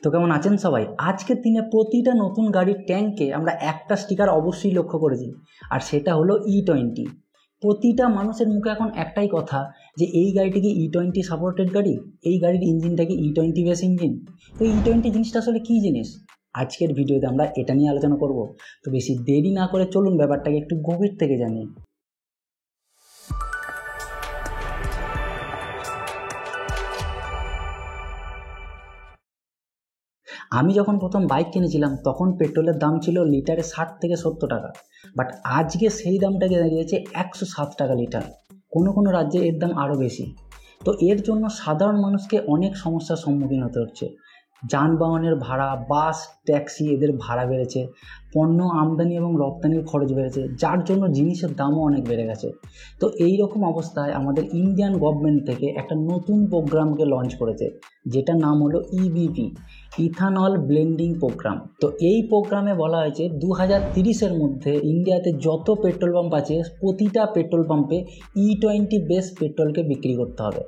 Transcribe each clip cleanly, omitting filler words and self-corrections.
তো কেমন আছেন সবাই? আজকের দিনে প্রতিটা নতুন গাড়ির ট্যাঙ্কে আমরা একটা স্টিকার অবশ্যই লক্ষ্য করেছি, আর সেটা হলো E20। প্রতিটা মানুষের মুখে এখন একটাই কথা যে এই গাড়িটি কি E20 সাপোর্টেড গাড়ি, এই গাড়ির ইঞ্জিনটা কি E20 বেস ইঞ্জিন। তো E20 জিনিসটা আসলে কী জিনিস, আজকের ভিডিওতে আমরা এটা নিয়ে আলোচনা করব। তো বেশি দেরি না করে চলুন ব্যাপারটাকে একটু গভীর থেকে জানি। আমি যখন প্রথম বাইক কিনেছিলাম তখন পেট্রোলের দাম ছিল লিটারে 60 থেকে 70 টাকা, বাট আজকে সেই দামটাকে দাঁড়িয়েছে 107 টাকা লিটার। কোনো কোনো রাজ্যে এর দাম আরও বেশি। তো এর জন্য সাধারণ মানুষকে অনেক সমস্যার সম্মুখীন হতে হচ্ছে। যানবাহনের ভাড়া, বাস, ট্যাক্সি, এদের ভাড়া বেড়েছে, পণ্য আমদানি এবং রপ্তানির খরচ বেড়েছে, যার জন্য জিনিসের দামও অনেক বেড়ে গেছে। তো এই রকম অবস্থায় আমাদের ইন্ডিয়ান গভর্নমেন্ট থেকে একটা নতুন প্রোগ্রামকে লঞ্চ করেছে, যেটার নাম হলো ইবিপি, ইথানল ব্লেন্ডিং প্রোগ্রাম। তো এই প্রোগ্রামে বলা হয়েছে 2030-এর মধ্যে ইন্ডিয়াতে যত পেট্রোল পাম্প আছে প্রতিটা পেট্রোল পাম্পে E20 বেস পেট্রোলকে বিক্রি করতে হবে।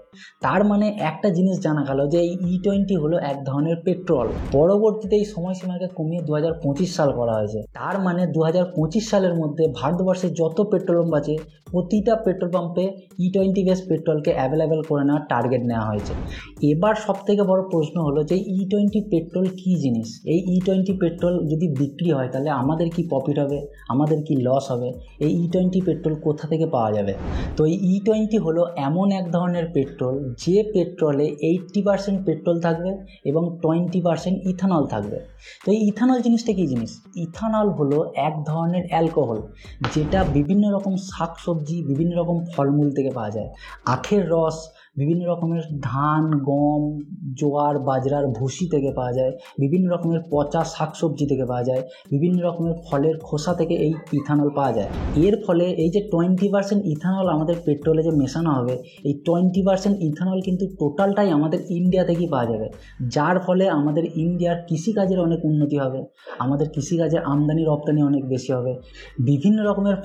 তার মানে একটা জিনিস জানা গেল যে এই E20 হলো এক ধরনের পেট্রোল। পরবর্তীতে এই সময়সীমাকে কমিয়ে 2025 সাল করা হয়েছে। তার মানে 2025 সালের মধ্যে ভারতবর্ষে যত পেট্রোল পাম্প আছে প্রতিটা পেট্রোল পাম্পে E20 বেস পেট্রোলকে অ্যাভেলেবেল করে নেওয়ার টার্গেট নেওয়া হয়েছে। এবার সবথেকে বড় প্রশ্ন হলো যে E20 পেট্রোল কী জিনিস। এই E20 পেট্রোল যদি বিক্রি হয় তাহলে আমাদের কি প্রফিট হবে, আমাদের কি লস হবে, এই E20 পেট্রোল কোথা থেকে পাওয়া যাবে। তো এই E20 হলো এমন এক ধরনের পেট্রোল যে পেট্রোলে 80% পেট্রোল থাকবে এবং 20% ইথানল থাকবে। তো এই ইথানল জিনিসটা কী জিনিস? ইথানল হলো এক ধরনের অ্যালকোহল, যেটা বিভিন্ন রকম শাকসবজি, বিভিন্ন রকম ফলমূল থেকে পাওয়া যায়। আখের রস, বিভিন্ন রকমের ধান, গম, জোয়ার, বাজরার ভুসি থেকে পাওয়া যায়, বিভিন্ন রকমের পচা শাকসবজি থেকে পাওয়া যায়, বিভিন্ন রকমের ফলের খোসা থেকে এই ইথানল পাওয়া যায়। এর ফলে এই যে 20% ইথানল আমাদের পেট্রোলে যে মেশানো হবে, এই 20% ইথানল কিন্তু টোটালটাই আমাদের ইন্ডিয়া থেকেই পাওয়া যাবে, যার ফলে আমাদের ইন্ডিয়ার কৃষিকাজের অনেক উন্নতি হবে, আমাদের কৃষিকাজের আমদানি রপ্তানি অনেক বেশি হবে, বিভিন্ন রকমের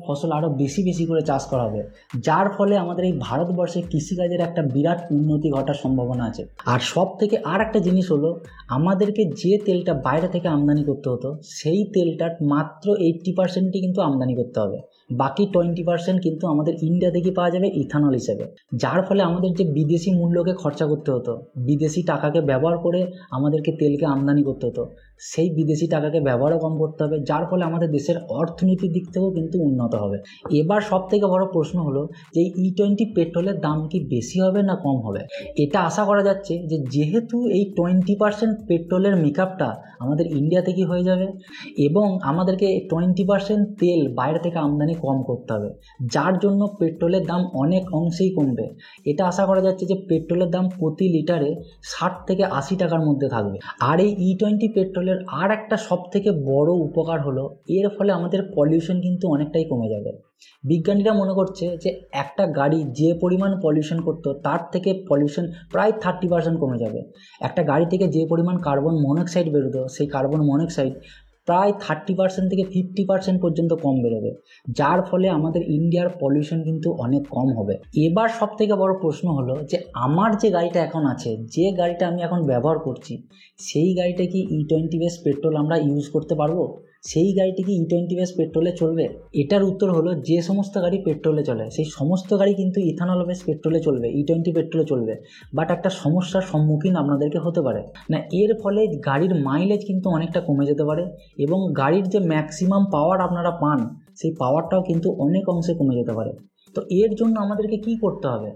ফসল আরও বেশি বেশি করে চাষ করা হবে, যার ফলে আমাদের এই ভারতবর্ষে কৃষিকাজের একটা বিরাট উন্নতি ঘটার সম্ভাবনা আছে। আর সব থেকে আর একটা জিনিস হলো, আমাদেরকে যে তেলটা বাইরে থেকে আমদানি করতে হতো সেই তেলটার মাত্র 80%ই কিন্তু আমদানি করতে হবে, বাকি 20% কিন্তু আমাদের ইন্ডিয়া থেকেই পাওয়া যাবে ইথানল হিসেবে। যার ফলে আমাদের যে বিদেশি মূল্যকে খরচা করতে হতো, বিদেশি টাকাকে ব্যবহার করে আমাদেরকে তেলকে আমদানি করতে হতো, সেই বিদেশি টাকাকে ব্যবহারও কম করতে হবে, যার ফলে আমাদের দেশের অর্থনীতির দিক থেকেও কিন্তু উন্নত হবে। এবার সব থেকে বড় প্রশ্ন হলো যে এই E20 পেট্রোলের দাম কি বেশি হবে না কম হবে। এটা আশা করা যাচ্ছে যে যেহেতু এই 20% পেট্রোলের মেকআপটা আমাদের ইন্ডিয়া থেকেই হয়ে যাবে এবং আমাদেরকে 20% তেল বাইরে থেকে আমদানি কম করতে হবে, যার জন্য পেট্রোলের দাম অনেক অংশেই কমবে। এটা আশা করা যাচ্ছে যে পেট্রোলের দাম প্রতি লিটারে 60 থেকে 80 টাকার মধ্যে থাকবে। আর এই E20 পেট্রোলের আর একটা সব থেকে বড় উপকার হলো এর ফলে আমাদের পলিউশন কিন্তু অনেকটাই কমে যাবে। বিজ্ঞানীরা মনে করছে যে একটা গাড়ি যে পরিমাণ পলিউশন করতো তার থেকে পলিউশন প্রায় 30% কমে যাবে। একটা গাড়ি থেকে যে পরিমাণ কার্বন মনোক্সাইড বেরোতো সেই কার্বন মনোক্সাইড প্রায় 30% থেকে 50% পর্যন্ত কম বেরোবে, যার ফলে আমাদের ইন্ডিয়ার পলিউশন কিন্তু অনেক কম হবে। এবার সব থেকে বড় প্রশ্ন হলো যে আমার যে গাড়িটা এখন আছে, যে গাড়িটা আমি এখন ব্যবহার করছি, সেই গাড়িটা কি E20 বেস পেট্রোল আমরা ইউজ করতে পারবো? সেই গাড়িটি কি E20 বেস পেট্রোলে চলবে? এটার উত্তর হলো যে সমস্ত গাড়ি পেট্রোলে চলে সেই সমস্ত গাড়ি কিন্তু ইথানল বেস পেট্রোলে চলবে, E20 পেট্রোলে চলবে। বাট একটা সমস্যার সম্মুখীন আপনাদেরকে হতে পারে না, এর ফলে গাড়ির মাইলেজ কিন্তু অনেকটা কমে যেতে পারে এবং গাড়ির যে ম্যাক্সিমাম পাওয়ার আপনারা পান সেই পাওয়ারটাও কিন্তু অনেক অংশে কমে যেতে পারে। তো এর জন্য আমাদেরকে কি করতে হবে?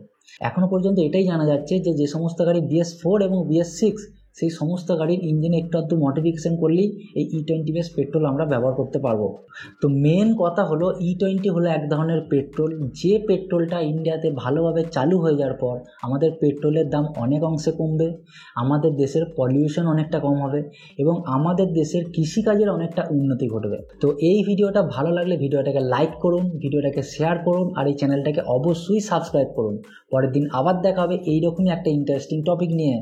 এখনও পর্যন্ত এটাই জানা যাচ্ছে যে যে সমস্ত গাড়ি BS4 এবং BS6 সেই সমস্ত গাড়ির ইঞ্জিনে একটু আধটু মডিফিকেশন করলেই এই E20 বেস পেট্রোল আমরা ব্যবহার করতে পারবো। তো মেন কথা হলো E20 হলো এক ধরনের পেট্রোল, যে পেট্রোলটা ইন্ডিয়াতে ভালোভাবে চালু হয়ে যাওয়ার পর আমাদের পেট্রোলের দাম অনেক অংশে কমবে, আমাদের দেশের পলিউশন অনেকটা কম হবে এবং আমাদের দেশের কৃষিকাজের অনেকটা উন্নতি ঘটবে। তো এই ভিডিওটা ভালো লাগলে ভিডিওটাকে লাইক করুন, ভিডিওটাকে শেয়ার করুন আর এই চ্যানেলটাকে অবশ্যই সাবস্ক্রাইব করুন। পরের দিন আবার দেখা হবে এইরকমই একটা ইন্টারেস্টিং টপিক নিয়ে।